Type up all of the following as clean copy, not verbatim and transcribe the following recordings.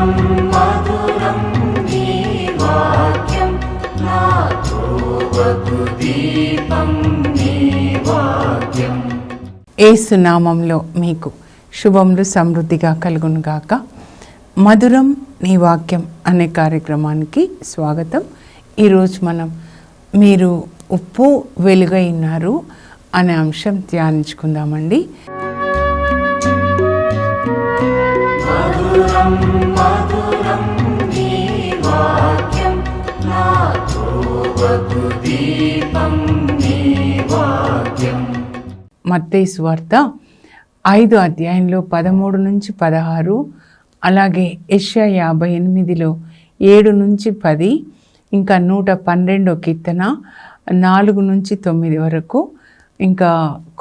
మధురం మధురం నీ వాక్యం నా త్రోవకు దీపం నీ వాక్యం. యేసు నామంలో మీకు శుభములు సమృద్ధిగా కలుగునుగాక. మధురం నీ వాక్యం అనే కార్యక్రమానికి స్వాగతం. ఈరోజు మనం మీరు ఉప్పు వెలుగై ఉన్నారు అనే అంశం ధ్యానించుకుందామండి. మధురం మధురం నీ వాక్యం నా త్రోవకు దీపం నీ వాక్యం. మత్తయి సువార్త 5వ అధ్యాయంలో 13 నుంచి 16, అలాగే యెషయా 58లో 7 నుంచి 10, ఇంకా 112వ కీర్తన 4 నుంచి 9 వరకు, ఇంకా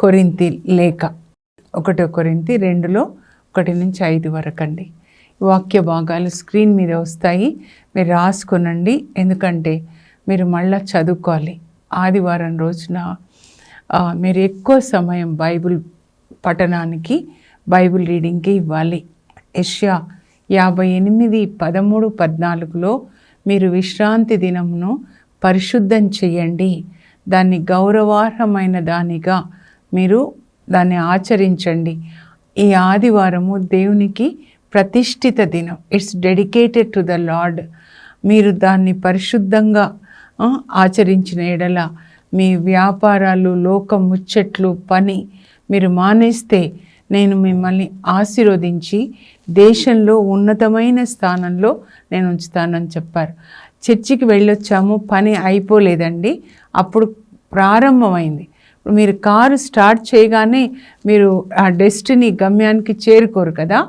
కొరింథీ లేఖ 1 కొరింథీ 2లో 1 నుంచి 5 వరకు అండి. వాక్య భాగాలు స్క్రీన్ మీద వస్తాయి, మీరు రాసుకొనండి. ఎందుకంటే మీరు మళ్ళీ చదువుకోవాలి. ఆదివారం రోజున మీరు ఎక్కువ సమయం బైబిల్ పఠనానికి, బైబిల్ రీడింగ్కి ఇవ్వాలి. యెషయా 58, 13, 14లో మీరు విశ్రాంతి దినమును పరిశుద్ధం చేయండి, దాన్ని గౌరవార్హమైన దానిగా మీరు దాన్ని ఆచరించండి. ఈ ఆదివారము దేవునికి ప్రతిష్ఠిత దినం. It's dedicated to the lord. మీరు దాన్ని పరిశుద్ధంగా ఆచరించిన ఎడల మీ వ్యాపారాలు, లోక ముచ్చట్లు, పని మీరు మానేస్తే నేను మిమ్మల్ని ఆశీర్వదించి దేశంలో ఉన్నతమైన స్థానంలో నేను ఉంచుతానని చెప్పారు. చర్చికి వెళ్ళొచ్చాము, పని అయిపోలేదండి, అప్పుడు ప్రారంభమైంది. మీరు కారు స్టార్ట్ చేయగానే మీరు ఆ డెస్టినీ గమ్యానికి చేరుకోరు కదా.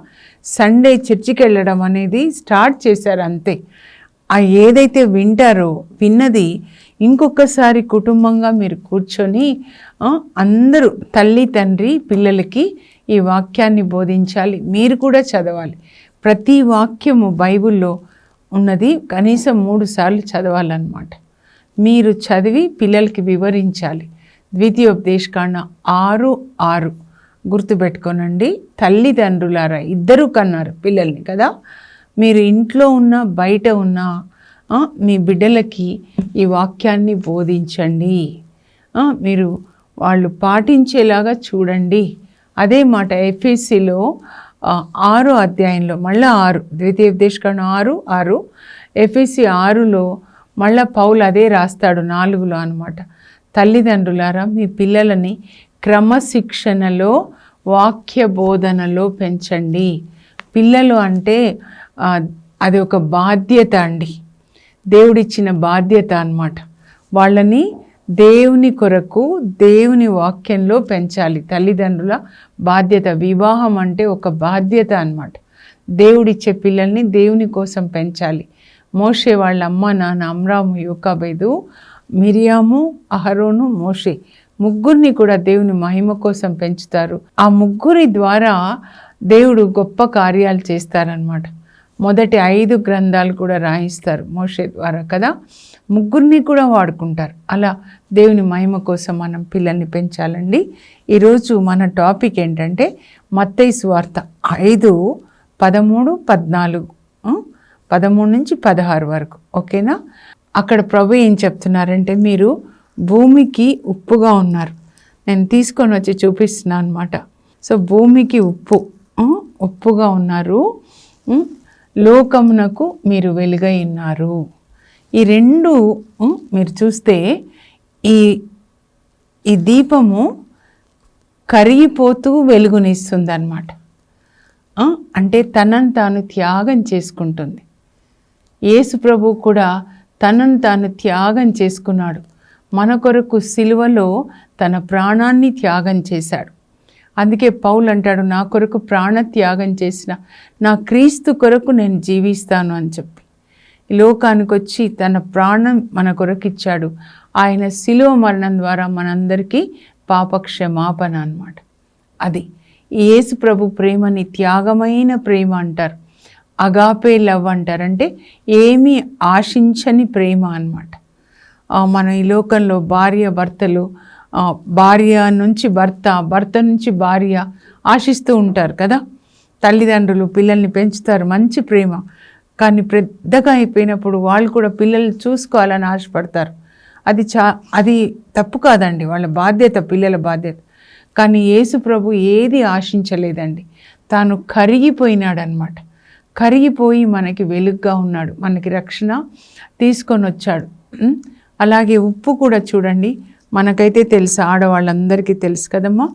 సండే చర్చికి వెళ్ళడం అనేది స్టార్ట్ చేశారు అంతే. ఆ ఏదైతే వింటారో విన్నది ఇంకొకసారి కుటుంబంగా మీరు కూర్చొని అందరూ తల్లి తండ్రి పిల్లలకి ఈ వాక్యాన్ని బోధించాలి. మీరు కూడా చదవాలి. ప్రతి వాక్యము బైబిల్లో ఉన్నది కనీసం 3 సార్లు చదవాలన్నమాట. మీరు చదివి పిల్లలకి వివరించాలి. ద్వితీయోపదేశకాండ 6:6 గుర్తుపెట్టుకోనండి. తల్లిదండ్రులారా, ఇద్దరు కన్నారు పిల్లల్ని కదా. మీరు ఇంట్లో ఉన్న బయట ఉన్న మీ బిడ్డలకి ఈ వాక్యాన్ని బోధించండి. మీరు వాళ్ళు పాటించేలాగా చూడండి. అదే మాట ఎఫెసీలో 6వ అధ్యాయంలో మళ్ళీ 6, ద్వితీయోపదేశకాండ 6:6, ఎఫెసీ 6లో మళ్ళీ పౌలు అదే రాస్తాడు 4లో అనమాట. తల్లిదండ్రులారా, మీ పిల్లలని క్రమశిక్షణలో, వాక్య బోధనలో పెంచండి. పిల్లలు అంటే అది ఒక బాధ్యత అండి, దేవుడిచ్చిన బాధ్యత అన్నమాట. వాళ్ళని దేవుని కొరకు, దేవుని వాక్యంలో పెంచాలి. తల్లిదండ్రుల బాధ్యత. వివాహం అంటే ఒక బాధ్యత అన్నమాట. దేవుడిచ్చే పిల్లల్ని దేవుని కోసం పెంచాలి. మోషే వాళ్ళ అమ్మ నాన్న అమ్రాము, యోకాబేదు, మిరియాము, అహరోను, మోషే ముగ్గురిని కూడా దేవుని మహిమ కోసం పెంచుతారు. ఆ ముగ్గురి ద్వారా దేవుడు గొప్ప కార్యాలు చేస్తారనమాట. మొదటి 5 గ్రంథాలు కూడా రాయిస్తారు మోషే ద్వారా కదా. ముగ్గురిని కూడా వాడుకుంటారు. అలా దేవుని మహిమ కోసం మనం పిల్లల్ని పెంచాలండి. ఈరోజు మన టాపిక్ ఏంటంటే మత్తయి సువార్త 5, 13, 14, 13 నుంచి 16 వరకు. ఓకేనా. అక్కడ ప్రభు ఏం చెప్తున్నారంటే, మీరు భూమికి ఉప్పుగా ఉన్నారు. నేను తీసుకొని వచ్చి చూపిస్తున్నాను అనమాట. సో భూమికి ఉప్పుగా ఉన్నారు, లోకమునకు మీరు వెలుగై ఉన్నారు. ఈ 2 మీరు చూస్తే ఈ దీపము కరిగిపోతూ వెలుగునిస్తుంది అన్నమాట. అంటే తనను తాను త్యాగం చేసుకుంటుంది. యేసు ప్రభు కూడా తనను తాను త్యాగం చేసుకున్నాడు. మన కొరకు సిలువలో తన ప్రాణాన్ని త్యాగం చేశాడు. అందుకే పౌలు అంటాడు, నా కొరకు ప్రాణ త్యాగం చేసిన నా క్రీస్తు కొరకు నేను జీవిస్తాను అని చెప్పి ఈ లోకానికి వచ్చి తన ప్రాణం మన కొరకు ఇచ్చాడు. ఆయన సిలువ మరణం ద్వారా మనందరికీ పాపక్షమాపణ అన్నమాట. అది యేసు ప్రభు ప్రేమని త్యాగమైన ప్రేమ అంటారు. అగాపే లవ్ అంటారు. అంటే ఏమీ ఆశించని ప్రేమ అన్నమాట. మన ఈ లోకంలో భార్య భర్తలు, భార్య నుంచి భర్త, భర్త నుంచి భార్య ఆశిస్తూ ఉంటారు కదా. తల్లిదండ్రులు పిల్లల్ని పెంచుతారు, మంచి ప్రేమ. కానీ పెద్దగా అయిపోయినప్పుడు వాళ్ళు కూడా పిల్లలు చూసుకోవాలని ఆశపడతారు. అది తప్పు కాదండి, వాళ్ళ బాధ్యత, పిల్లల బాధ్యత. కానీ యేసు ప్రభు ఏది ఆశించలేదండి. తాను కరిగిపోయినాడనమాట. కరిగిపోయి మనకి వెలుగుగా ఉన్నాడు, మనకి రక్షణ తీసుకొని వచ్చాడు. అలాగే ఉప్పు కూడా చూడండి, మనకైతే తెలుసు, ఆడవాళ్ళందరికీ తెలుసు కదమ్మా.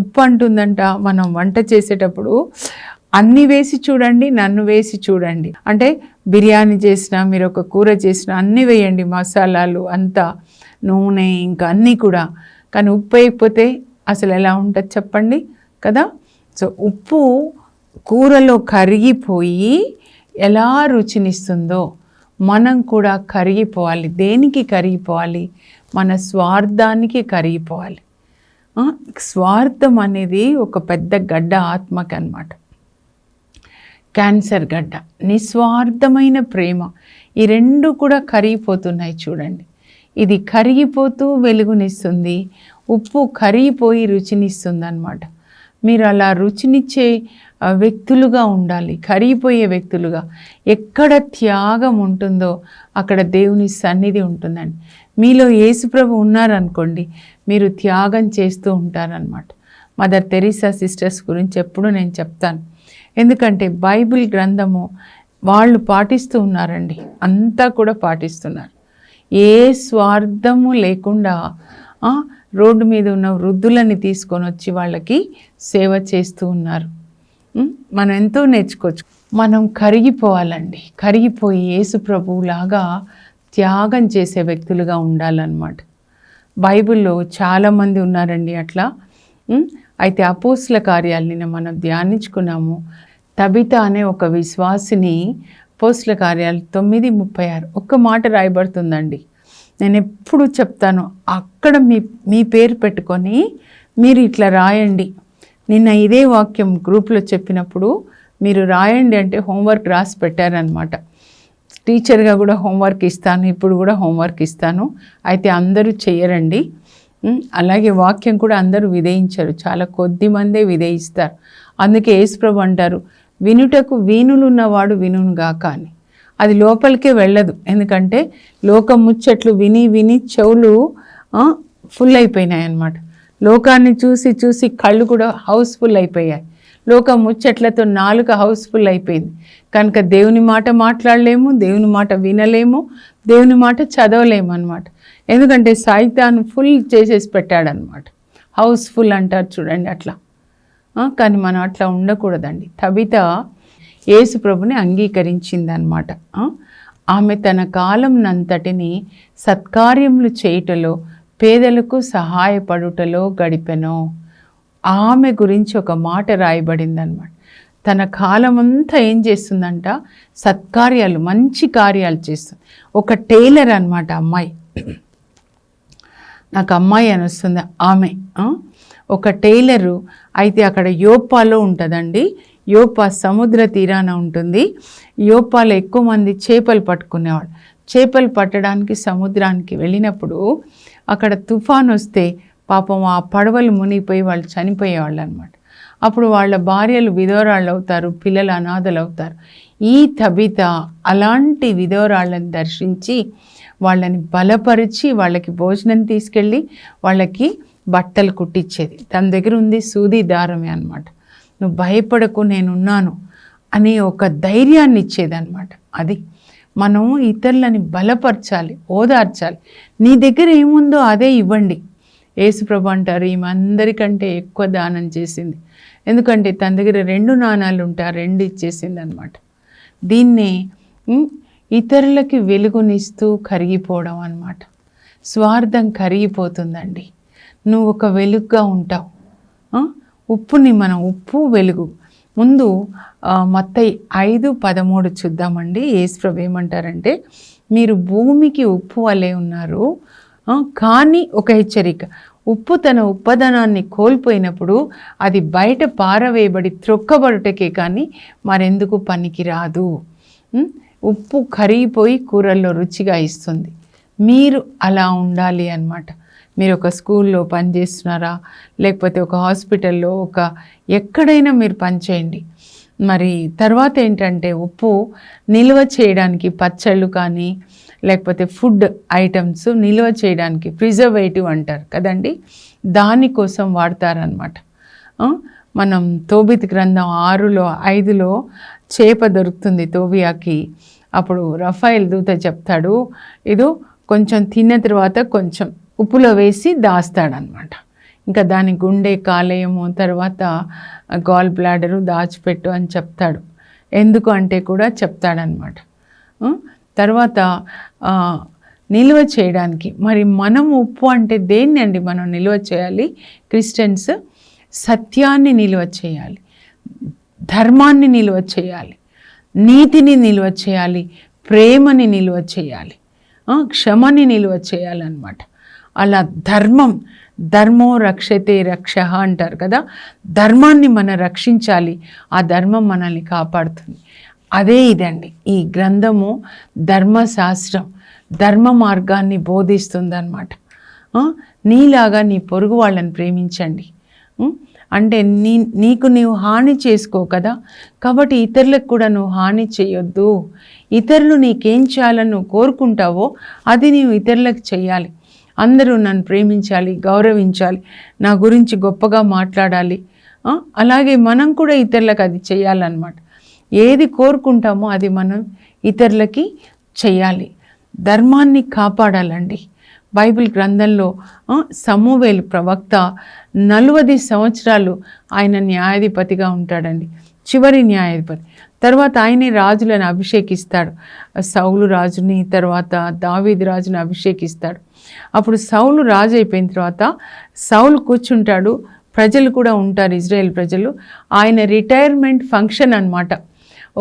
ఉప్పు అంటుందంట, మనం వంట చేసేటప్పుడు అన్నీ వేసి చూడండి, నన్ను వేసి చూడండి. అంటే బిర్యానీ చేసినా, మీరు ఒక కూర చేసినా అన్నీ వేయండి, మసాలాలు అంతా, నూనె, ఇంకా అన్నీ కూడా. కానీ ఉప్పు వేయకపోతే అసలు ఎలా ఉంటుంది చెప్పండి కదా. సో ఉప్పు కూరలో కరిగిపోయి ఎలా రుచినిస్తుందో మనం కూడా కరిగిపోవాలి. దేనికి కరిగిపోవాలి? మన స్వార్థానికి కరిగిపోవాలి. స్వార్థం అనేది ఒక పెద్ద గడ్డ ఆత్మకి అన్నమాట, క్యాన్సర్ గడ్డ. నిస్వార్థమైన ప్రేమ, ఈ రెండు కూడా కరిగిపోతున్నాయి చూడండి. ఇది కరిగిపోతూ వెలుగునిస్తుంది, ఉప్పు కరిగిపోయి రుచినిస్తుంది అన్నమాట. మీరు అలా రుచినిచ్చే వ్యక్తులుగా ఉండాలి, కరిగిపోయే వ్యక్తులుగా. ఎక్కడ త్యాగం ఉంటుందో అక్కడ దేవుని సన్నిధి ఉంటుందండి. మీలో యేసుప్రభు ఉన్నారనుకోండి, మీరు త్యాగం చేస్తూ ఉంటారనమాట. మదర్ తెరీసా సిస్టర్స్ గురించి ఎప్పుడు నేను చెప్తాను. ఎందుకంటే బైబిల్ గ్రంథము వాళ్ళు పాటిస్తూ ఉన్నారండి, అంతా కూడా పాటిస్తున్నారు. ఏ స్వార్థము లేకుండా రోడ్డు మీద ఉన్న వృద్ధులని తీసుకొని వచ్చి వాళ్ళకి సేవ చేస్తూ ఉన్నారు. మనం ఎంతో నేర్చుకోవచ్చు. మనం కరిగిపోవాలండి, కరిగిపోయి యేసు ప్రభువులాగా త్యాగం చేసే వ్యక్తులుగా ఉండాలన్నమాట. బైబిల్లో చాలామంది ఉన్నారండి అట్లా. అయితే అపోస్తుల కార్యాలని మనం ధ్యానించుకున్నాము. తబిత అనే ఒక విశ్వాసిని అపోస్తుల కార్యాలు 9:36 ఒక్క మాట రాయబడుతుందండి. నేను ఎప్పుడు చెప్తాను, అక్కడ మీ పేరు పెట్టుకొని మీరు ఇట్లా రాయండి. నిన్న ఇదే వాక్యం గ్రూప్లో చెప్పినప్పుడు మీరు రాయండి అంటే హోంవర్క్ రాసి పెట్టారనమాట. టీచర్గా కూడా హోంవర్క్ ఇస్తాను, ఇప్పుడు కూడా హోంవర్క్ ఇస్తాను. అయితే అందరూ చెయ్యరండి. అలాగే వాక్యం కూడా అందరూ విధేయించరు, చాలా కొద్ది మందే విధేయిస్తారు. అందుకే యేసుప్రభు అంటారు, వినుటకు వీణులున్నవాడు వినుగాక అని. అది లోపలికే వెళ్ళదు, ఎందుకంటే లోకం ముచ్చట్లు విని విని చెవులు ఫుల్ అయిపోయినాయి అన్నమాట. లోకాన్ని చూసి చూసి కళ్ళు కూడా హౌస్ఫుల్ అయిపోయాయి. లోకం ముచ్చట్లతో నాలుక హౌస్ఫుల్ అయిపోయింది. కనుక దేవుని మాట మాట్లాడలేము, దేవుని మాట వినలేము, దేవుని మాట చదవలేము అన్నమాట. ఎందుకంటే సైతాను ఫుల్ చేసేసి పెట్టాడనమాట. హౌస్ఫుల్ అంటారు చూడండి అట్లా. కానీ మనం అట్లా ఉండకూడదండి. తబిత యేసు ప్రభుని అంగీకరించిందనమాట. ఆమె తన కాలంనంతటిని సత్కార్యములు చేయుటలో, పేదలకు సహాయపడుటలో గడిపెను. ఆమె గురించి ఒక మాట రాయబడింది అనమాట. తన కాలం అంతా ఏం చేస్తుందంట? సత్కార్యాలు, మంచి కార్యాలు చేస్తుంది. ఒక టైలర్ అనమాట అమ్మాయి. నాకు అమ్మాయి అని వస్తుంది ఆమె. ఒక టైలరు. అయితే అక్కడ యోపాలో ఉంటుందండి. యోపా సముద్ర తీరాన ఉంటుంది. యోపాలో ఎక్కువ మంది చేపలు పట్టుకునేవాళ్ళు. చేపలు పట్టడానికి సముద్రానికి వెళ్ళినప్పుడు అక్కడ తుఫాన్ వస్తే పాపం ఆ పడవలు మునిగిపోయి వాళ్ళు చనిపోయేవాళ్ళు అనమాట. అప్పుడు వాళ్ళ భార్యలు విధవరాళ్ళు అవుతారు, పిల్లలు అనాథలు అవుతారు. ఈ తబిత అలాంటి విధవరాళ్ళని దర్శించి వాళ్ళని బలపరిచి వాళ్ళకి భోజనం తీసుకెళ్ళి వాళ్ళకి బట్టలు కుట్టించేది. తన దగ్గర ఉంది సూది దారమే అనమాట. నువ్వు భయపడకు, నేనున్నాను అనే ఒక ధైర్యాన్ని ఇచ్చేదన్నమాట. అది మనం ఇతరులని బలపరచాలి, ఓదార్చాలి. నీ దగ్గర ఏముందో అదే ఇవ్వండి. యేసుప్రభు అంటారు, ఈమె అందరికంటే ఎక్కువ దానం చేసింది. ఎందుకంటే తన దగ్గర 2 నాణాలు ఉంటే ఆ 2 ఇచ్చేసింది అనమాట. దీన్నే ఇతరులకి వెలుగునిస్తూ కరిగిపోవడం అన్నమాట. స్వార్థం కరిగిపోతుందండి. నువ్వు ఒక వెలుగుగా ఉంటావు. ఉప్పుని మనం, ఉప్పు వెలుగు. ముందు మత్తయి 5:13 చూద్దామండి. యేసుప్రభు ఏమంటారంటే, మీరు భూమికి ఉప్పు వలె ఉన్నారు, కానీ ఒక హెచ్చరిక, ఉప్పు తన ఉప్పదనాన్ని కోల్పోయినప్పుడు అది బయట పారవేయబడి త్రొక్కబడుటకే కానీ మరెందుకు పనికి రాదు. ఉప్పు కరిగిపోయి కూరల్లో రుచిగా ఇస్తుంది. మీరు అలా ఉండాలి అన్నమాట. మీరు ఒక స్కూల్లో పనిచేస్తున్నారా, లేకపోతే ఒక హాస్పిటల్లో, ఎక్కడైనా మీరు పనిచేయండి. మరి తర్వాత ఏంటంటే ఉప్పు నిల్వ చేయడానికి పచ్చళ్ళు కానీ లేకపోతే ఫుడ్ ఐటమ్స్ నిల్వ చేయడానికి ప్రిజర్వేటివ్ అంటారు కదండి, దానికోసం వాడతారనమాట. మనం తోబిత్ గ్రంథం 6:5 చేప దొరుకుతుంది తోబియాకి. అప్పుడు రఫాయిల్ దూత చెప్తాడు, ఇదో కొంచెం తిన్న తర్వాత కొంచెం ఉప్పులో వేసి దాస్తాడనమాట. ఇంకా దాని గుండె కాలేయము తర్వాత గాల్ బ్లాడరు దాచిపెట్టు అని చెప్తాడు. ఎందుకు అంటే కూడా చెప్తాడనమాట. తర్వాత నిల్వ చేయడానికి మరి మనం ఉప్పు అంటే దేన్ని అండి మనం నిల్వ చేయాలి? క్రిస్టియన్స్ సత్యాన్ని నిల్వ చేయాలి, ధర్మాన్ని నిల్వ చేయాలి, నీతిని నిల్వ చేయాలి, ప్రేమని నిల్వ చేయాలి, క్షమని నిల్వ చేయాలన్నమాట. అలా ధర్మో రక్షతే రక్ష అంటారు కదా, ధర్మాన్ని మనం రక్షించాలి, ఆ ధర్మం మనల్ని కాపాడుతుంది. అదే ఇదండి ఈ గ్రంథము, ధర్మశాస్త్రం ధర్మ మార్గాన్ని బోధిస్తుందన్నమాట. నీలాగా నీ పొరుగు వాళ్ళని ప్రేమించండి అంటే నీకు నీవు హాని చేసుకో కదా, కాబట్టి ఇతరులకు కూడా నువ్వు హాని చేయొద్దు. ఇతరులు నీకేం చేయాలని నువ్వు కోరుకుంటావో అది నీవు ఇతరులకు చేయాలి. అందరూ నన్ను ప్రేమించాలి, గౌరవించాలి, నా గురించి గొప్పగా మాట్లాడాలి. అలాగే మనం కూడా ఇతరులకు అది చేయాలన్నమాట. ఏది కోరుకుంటామో అది మనం ఇతరులకి చేయాలి. ధర్మాన్ని కాపాడాలండి. బైబిల్ గ్రంథంలో సమూవేలు ప్రవక్త 40 సంవత్సరాలు ఆయన న్యాయాధిపతిగా ఉంటాడండి, చివరి న్యాయాధిపతి. తర్వాత ఆయనే రాజులను అభిషేకిస్తాడు. సౌలు రాజుని, తర్వాత దావీదు రాజుని అభిషేకిస్తాడు. అప్పుడు సౌలు రాజు అయిపోయిన తర్వాత సౌలు కూర్చుంటాడు, ప్రజలు కూడా ఉంటారు, ఇజ్రాయేల్ ప్రజలు. ఆయన రిటైర్మెంట్ ఫంక్షన్ అన్నమాట.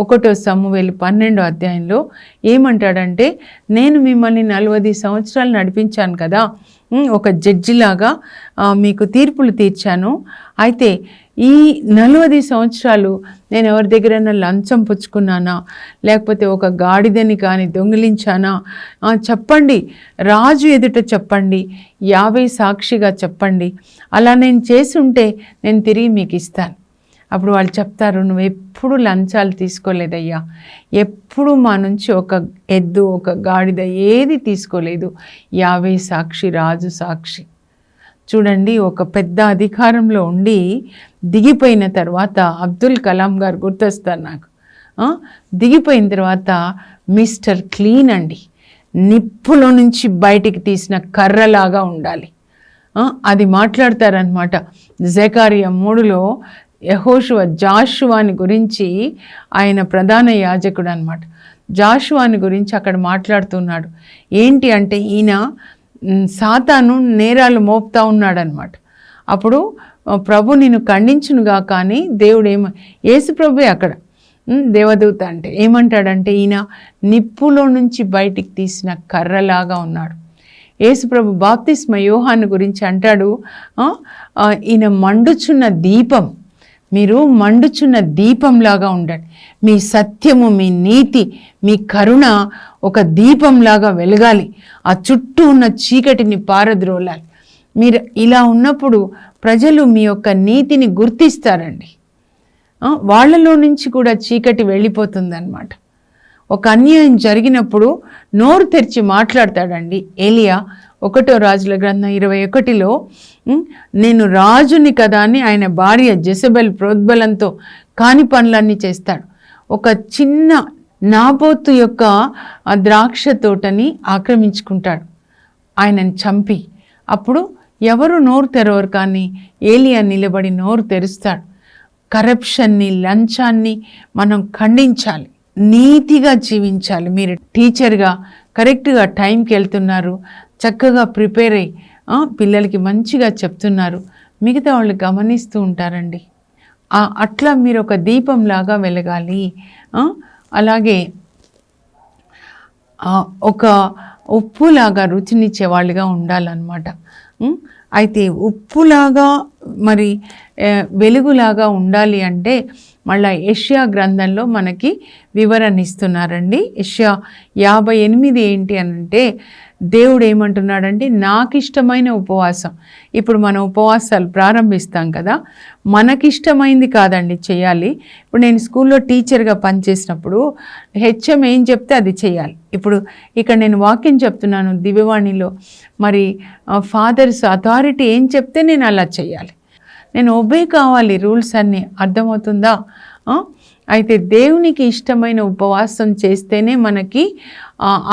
1 సమూయేలు 12వ అధ్యాయంలో ఏమంటాడంటే, నేను మిమ్మల్ని 40 సంవత్సరాలు నడిపించాను కదా, ఒక జడ్జిలాగా మీకు తీర్పులు తీర్చాను. అయితే ఈ 40 సంవత్సరాలు నేను ఎవరి దగ్గరైనా లంచం పుచ్చుకున్నానా, లేకపోతే ఒక గాడిదని కానీ దొంగిలించానా చెప్పండి, రాజు ఎదుట చెప్పండి, 50 సాక్షిగా చెప్పండి. అలా నేను చేసి ఉంటే నేను తిరిగి మీకు ఇస్తాను. అప్పుడు వాళ్ళు చెప్తారు, నువ్వు ఎప్పుడు లంచాలు తీసుకోలేదయ్యా, ఎప్పుడు మా నుంచి ఒక ఎద్దు ఒక గాడిద ఏది తీసుకోలేదు, 50 సాక్షి, రాజు సాక్షి. చూడండి, ఒక పెద్ద అధికారంలో ఉండి దిగిపోయిన తర్వాత అబ్దుల్ కలాం గారు గుర్తొస్తారు నాకు. దిగిపోయిన తర్వాత మిస్టర్ క్లీన్ అండి, నిప్పులో నుంచి బయటికి తీసిన కర్రలాగా ఉండాలి. అది మాట్లాడతారనమాట. జకరియా 3లో జాషువాని గురించి, ఆయన ప్రధాన యాజకుడు అనమాట, జాషువాని గురించి అక్కడ మాట్లాడుతున్నాడు. ఏంటి అంటే ఈయన సాతాను నేరాలు మోపుతా ఉన్నాడనమాట. అప్పుడు ప్రభు నిన్ను ఖండించునుగా, కానీ దేవుడు యేసు ప్రభువే అక్కడ దేవదూత అంటే ఏమంటాడంటే, ఈయన నిప్పులో నుంచి బయటికి తీసిన కర్రలాగా ఉన్నాడు. యేసుప్రభు బాప్తిస్మ యోహాను గురించి అంటాడు, ఈయన మండుచున్న దీపం, మీరు మండుచున్న దీపంలాగా ఉండండి, మీ సత్యము, మీ నీతి, మీ కరుణ ఒక దీపంలాగా వెలగాలి, ఆ చుట్టూ ఉన్న చీకటిని పారద్రోలాలి. మీరు ఇలా ఉన్నప్పుడు ప్రజలు మీ యొక్క నీతిని గుర్తిస్తారండి. వాళ్ళలో నుంచి కూడా చీకటి వెళ్ళిపోతుందన్నమాట. ఒక అన్యాయం జరిగినప్పుడు నోరు తెరిచి మాట్లాడతాడండి ఏలియా. 1వ రాజుల గ్రంథం 21లో, నేను రాజుని కదా అని ఆయన భార్య జెజబెల్ ప్రోద్బలంతో కాని పనులన్నీ చేస్తాడు. ఒక చిన్న నాబోతు యొక్క ద్రాక్ష తోటని ఆక్రమించుకుంటాడు, ఆయనని చంపి. అప్పుడు ఎవరు నోరు తెరవరు, కానీ ఏలియా నిలబడి నోరు తెరుస్తాడు. కరప్షన్ని, లంచాన్ని మనం ఖండించాలి, నీతిగా జీవించాలి. మీరు టీచర్గా కరెక్ట్గా టైంకి వెళ్తున్నారు, చక్కగా ప్రిపేర్ అయ్యి పిల్లలకి మంచిగా చెప్తున్నారు, మిగతా వాళ్ళు గమనిస్తూ ఉంటారండి. అట్లా మీరు ఒక దీపంలాగా వెలగాలి. అలాగే ఒక ఉప్పులాగా రుచినిచ్చే వాళ్ళుగా ఉండాలన్నమాట. అయితే ఉప్పులాగా మరి వెలుగులాగా ఉండాలి అంటే మళ్ళీ యెషయా గ్రంథంలో మనకి వివరణ ఇస్తున్నారండి. యెషయా 58 ఏంటి అనంటే, దేవుడు ఏమంటున్నాడంటే నాకు ఇష్టమైన ఉపవాసం. ఇప్పుడు మనం ఉపవాసాలు ప్రారంభిస్తాం కదా, మనకిష్టమైంది కాదండి చేయాలి. ఇప్పుడు నేను స్కూల్లో టీచర్గా పనిచేసినప్పుడు హెచ్ఎం ఏం చెప్తే అది చేయాలి. ఇప్పుడు ఇక్కడ నేను వాక్యం చెప్తున్నాను దివ్యవాణిలో, మరి ఫాదర్స్ అథారిటీ ఏం చెప్తే నేను అలా చేయాలి, నేను ఒబే కావాలి రూల్స్ అన్నీ. అర్థమవుతుందా? అయితే దేవునికి ఇష్టమైన ఉపవాసం చేస్తేనే మనకి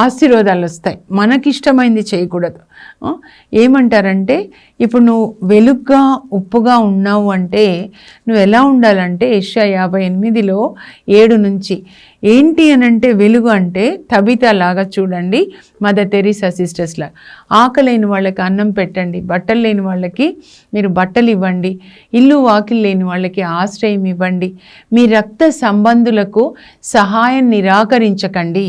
ఆశీర్వాదాలు వస్తాయి. మనకి ఇష్టమైంది చేయకూడదు. ఏమంటారంటే ఇప్పుడు నువ్వు వెలుగ్గా ఉప్పుగా ఉన్నావు అంటే నువ్వు ఎలా ఉండాలంటే యెషయా 58:7 నుంచి ఏంటి అని అంటే వెలుగు అంటే తబితా లాగా చూడండి, మదర్ తెరీసా సిస్టర్స్ లాగా ఆకలేని వాళ్ళకి అన్నం పెట్టండి, బట్టలు లేని వాళ్ళకి మీరు బట్టలు ఇవ్వండి, ఇల్లు వాకిలు లేని వాళ్ళకి ఆశ్రయం ఇవ్వండి, మీ రక్త సంబంధులకు సహాయం నిరాకరించకండి.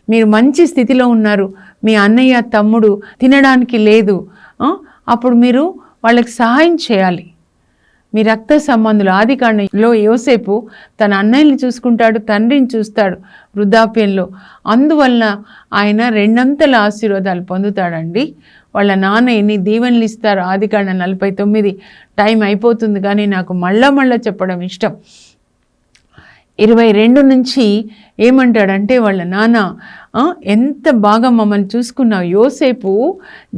మీరు మంచి స్థితిలో ఉన్నారు, మీ అన్నయ్య తమ్ముడు తినడానికి లేదు, అప్పుడు మీరు వాళ్ళకి సహాయం చేయాలి. మీ రక్త సంబంధులు. ఆదికాండంలో యోసేపు తన అన్నయ్యని చూసుకుంటాడు, తండ్రిని చూస్తాడు వృద్ధాప్యంలో. అందువలన ఆయన 2 ఆశీర్వాదాలు పొందుతాడండి. వాళ్ళ నాన్న ఎన్ని దీవెనలు ఇస్తారు. ఆదికాండం 49. టైం అయిపోతుంది కానీ నాకు మళ్ళా చెప్పడం ఇష్టం. 22 నుంచి ఏమంటాడంటే వాళ్ళ నాన్న ఎంత బాగా మమ్మల్ని చూసుకున్నావు, యోసేపు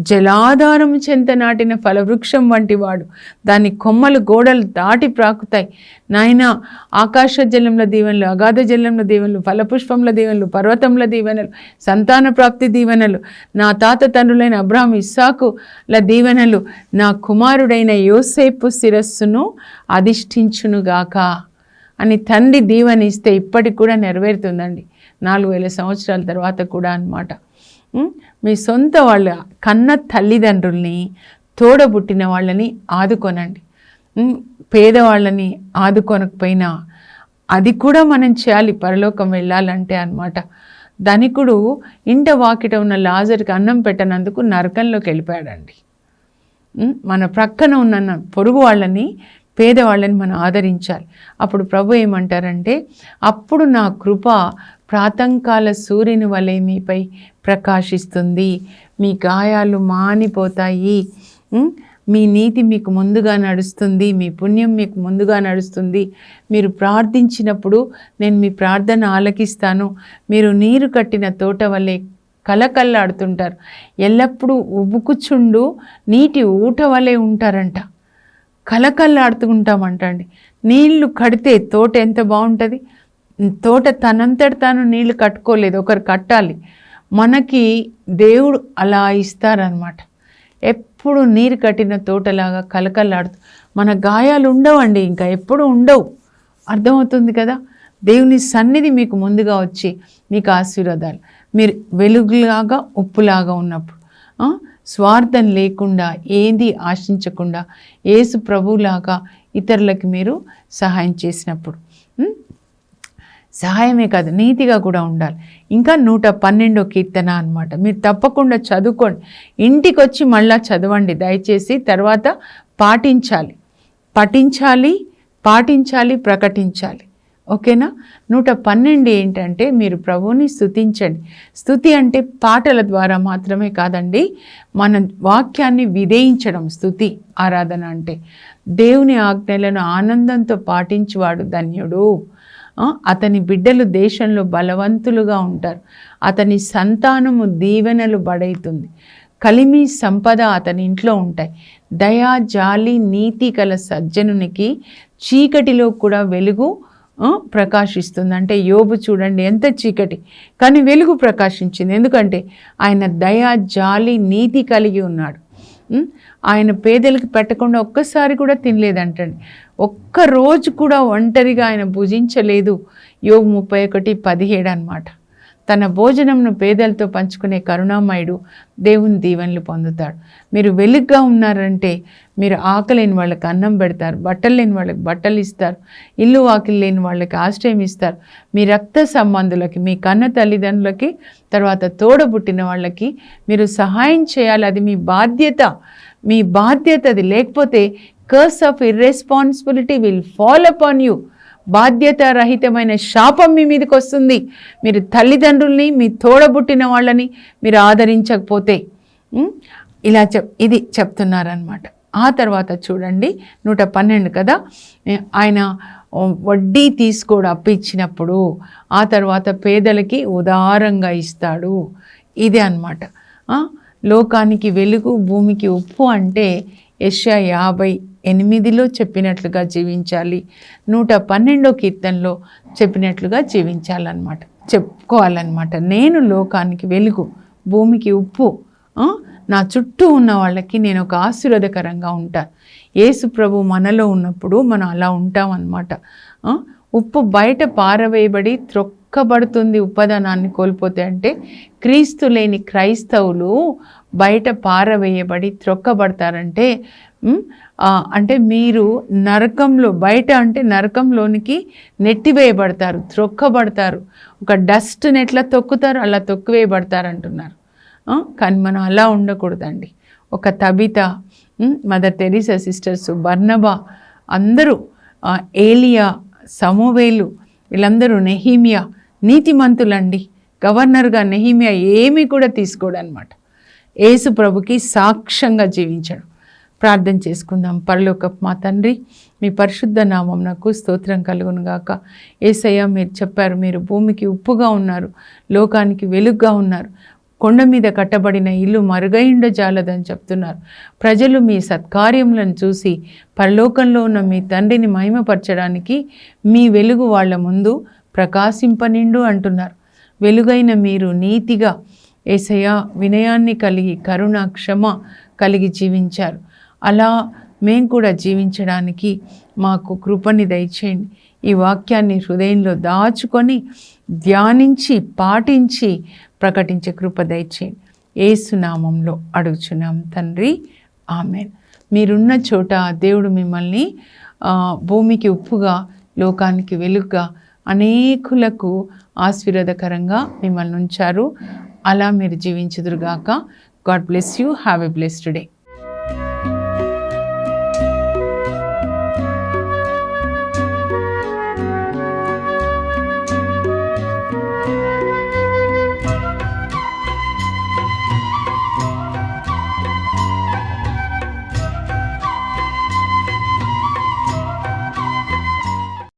జలాధారం చెంత నాటిన ఫలవృక్షం వంటి వాడు, దాని కొమ్మలు గోడలు దాటి ప్రాకుతాయి. నాయన ఆకాశ జలంలో దీవెనలు, అగాధ జలంలో దీవెనలు, ఫలపుష్పంల దీవెనలు, పర్వతంల దీవెనలు, సంతాన ప్రాప్తి దీవెనలు, నా తాత తండ్రులైన అబ్రహాం ఇస్సాకుల దీవెనలు నా కుమారుడైన యోసేపు శిరస్సును అధిష్ఠించునుగాక అని తండ్రి దీవెనిస్తే ఇప్పటికి కూడా నెరవేరుతుందండి. 4000 సంవత్సరాల తర్వాత కూడా అన్నమాట. మీ సొంత వాళ్ళ కన్న తల్లిదండ్రుల్ని, తోడబుట్టిన వాళ్ళని ఆదుకొనండి. పేదవాళ్ళని ఆదుకొనకపోయినా అది కూడా మనం చేయాలి పరలోకం వెళ్ళాలంటే అన్నమాట. ధనికుడు ఇంట వాకిట ఉన్న లాజరుకి అన్నం పెట్టనందుకు నరకంలోకి వెళ్ళిపోయాడండి. మన ప్రక్కన ఉన్న పొరుగు వాళ్ళని, పేదవాళ్ళని మనం ఆదరించాలి. అప్పుడు ప్రభు ఏమంటారంటే, అప్పుడు నా కృప ప్రాతంకాల సూర్యుని వలె మీపై ప్రకాశిస్తుంది, మీ గాయాలు మానిపోతాయి, మీ నీతి మీకు ముందుగా నడుస్తుంది, మీ పుణ్యం మీకు ముందుగా నడుస్తుంది. మీరు ప్రార్థించినప్పుడు నేను మీ ప్రార్థన ఆలకిస్తాను. మీరు నీరు కట్టిన తోట వలె కలకల్లాడుతుంటారు, ఎల్లప్పుడూ ఉబుకుచుండు నీటి ఊట వలె ఉంటారంట. కలకల్లాడుతూ ఉంటామంటండి. నీళ్లు కడితే తోట ఎంత బాగుంటుంది. తోట తనంతట తాను నీళ్లు కట్టుకోలేదు, ఒకరు కట్టాలి. మనకి దేవుడు అలా ఇస్తారనమాట. ఎప్పుడు నీరు కట్టిన తోటలాగా కలకల్లాడుతూ. మన గాయాలు ఉండవండి, ఇంకా ఎప్పుడు ఉండవు. అర్థమవుతుంది కదా? దేవుని సన్నిధి మీకు ముందుగా వచ్చి మీకు ఆశీర్వాదాలు. మీరు వెలుగులాగా ఉప్పులాగా ఉన్నప్పుడు, స్వార్థం లేకుండా, ఏది ఆశించకుండా, యేసు ప్రభువులాగా ఇతరులకి మీరు సహాయం చేసినప్పుడు, సహాయమే కాదు నీతిగా కూడా ఉండాలి. ఇంకా 112వ కీర్తన అన్నమాట. మీరు తప్పకుండా చదువుకోండి, ఇంటికి వచ్చి మళ్ళా చదవండి దయచేసి. తర్వాత పాటించాలి, ప్రకటించాలి. ఓకేనా? 112 ఏంటంటే మీరు ప్రభువుని స్తుతించండి. స్తుతి అంటే పాటల ద్వారా మాత్రమే కాదండి, మన వాక్యాన్ని విధేయించడం స్తుతి, ఆరాధన అంటే. దేవుని ఆజ్ఞలను ఆనందంతో పాటించువాడు ధన్యుడు. అతని బిడ్డలు దేశంలో బలవంతులుగా ఉంటారు, అతని సంతానము దీవెనలు బడైతుంది, కలిమి సంపద అతని ఇంట్లో ఉంటాయి. దయా జాలి నీతి గల సజ్జనునికి చీకటిలో కూడా వెలుగు ప్రకాశిస్తుంది. అంటే యోబు చూడండి ఎంత చీకటి, కానీ వెలుగు ప్రకాశించింది. ఎందుకంటే ఆయన దయా జాలి నీతి కలిగి ఉన్నాడు. ఆయన పేదలకు పెట్టకుండా ఒక్కసారి కూడా తినలేదంటండి. ఒక్క రోజు కూడా ఒంటరిగా ఆయన భుజించలేదు. యోబు 31:17 అన్నమాట. తన భోజనంను పేదలతో పంచుకునే కరుణామయుడు దేవుని దీవెనలు పొందుతాడు. మీరు వెలుగ్గా ఉన్నారంటే మీరు ఆకలేని వాళ్ళకి అన్నం పెడతారు, బట్టలు లేని వాళ్ళకి బట్టలు ఇస్తారు, ఇల్లు వాకిలు లేని వాళ్ళకి ఆశ్రయం ఇస్తారు. మీ రక్త సంబంధులకి, మీ కన్న తల్లిదండ్రులకి, తర్వాత తోడబుట్టిన వాళ్ళకి మీరు సహాయం చేయాలి. అది మీ బాధ్యత అది. లేకపోతే curse of irresponsibility will fall upon you. బాధ్యతారహితమైన శాపం మీ మీదకి వస్తుంది. మీరు తల్లిదండ్రుల్ని, మీ తోడబుట్టిన వాళ్ళని మీరు ఆదరించకపోతే. ఇలా ఇది చెప్తున్నారనమాట. ఆ తర్వాత చూడండి 112 కదా, ఆయన వడ్డీ తీసుకోడు అప్పు ఇచ్చినప్పుడు, ఆ తర్వాత పేదలకి ఉదారంగా ఇస్తాడు. ఇదే అన్నమాట. లోకానికి వెలుగు, భూమికి ఉప్పు అంటే యెషయా 58లో చెప్పినట్లుగా జీవించాలి, 112వ కీర్తనలో చెప్పినట్లుగా జీవించాలన్నమాట, చెప్పుకోవాలన్నమాట. నేను లోకానికి వెలుగు, భూమికి ఉప్పు, నా చుట్టూ ఉన్న వాళ్ళకి నేను ఒక ఆశీర్వాదకరంగా ఉంటాను. యేసు ప్రభు మనలో ఉన్నప్పుడు మనం అలా ఉంటాం అన్నమాట. ఉప్పు బయట పారవేయబడి త్రొక్కబడుతుంది ఉప్పదనాన్ని కోల్పోతే, అంటే క్రీస్తు లేని క్రైస్తవులు బయట పారవేయబడి త్రొక్కబడతారంటే, అంటే మీరు నరకంలో, బయట అంటే నరకంలోనికి నెట్టివేయబడతారు, త్రొక్కబడతారు. ఒక డస్ట్ని ఎట్లా తొక్కుతారు అలా తొక్కివేయబడతారు అంటున్నారు. కానీ మనం అలా ఉండకూడదండి. ఒక తబిత, మదర్ తెరీసా సిస్టర్స్, బర్నబా, అందరూ, ఏలియా, సమూవేలు, వీళ్ళందరూ, నెహీమియా నీతిమంతులండి. గవర్నర్గా నెహీమియా ఏమీ కూడా తీసుకోడు అనమాట. యేసు ప్రభుకి సాక్ష్యంగా జీవించడం. ప్రార్థన చేసుకుందాం. పరలోకపు మా తండ్రి, మీ పరిశుద్ధ నామమునకు స్తోత్రం కలుగును గాక. యేసయ్య, మీరు చెప్పారు మీరు భూమికి ఉప్పుగా ఉన్నారు, లోకానికి వెలుగుగా ఉన్నారు. కొండ మీద కట్టబడిన ఇల్లు మరుగైండ జాలదని చెప్తున్నారు. ప్రజలు మీ సత్కార్యములను చూసి పరలోకంలో ఉన్న మీ తండ్రిని మహిమపరచడానికి మీ వెలుగు వాళ్ళ ముందు ప్రకాశింపనిండు అంటున్నారు. వెలుగైన మీరు నీతిగా, యేసయ్య, వినయాన్ని కలిగి, కరుణ, క్షమ కలిగి జీవించారు. అలా మేము కూడా జీవించడానికి మాకు కృపని దయచేయండి. ఈ వాక్యాన్ని హృదయంలో దాచుకొని ధ్యానించి పాటించి ప్రకటించే కృప దయచేయండి. యేసు నామంలో అడుగుచున్నాం తండ్రి, ఆమెన్. మీరున్న చోట దేవుడు మిమ్మల్ని భూమికి ఉప్పుగా, లోకానికి వెలుగుగా, అనేకులకు ఆశీర్వాదకరంగా మిమ్మల్ని ఉంచారు. అలా మీరు జీవించుదురుగాక. God bless you. Have a blessed day.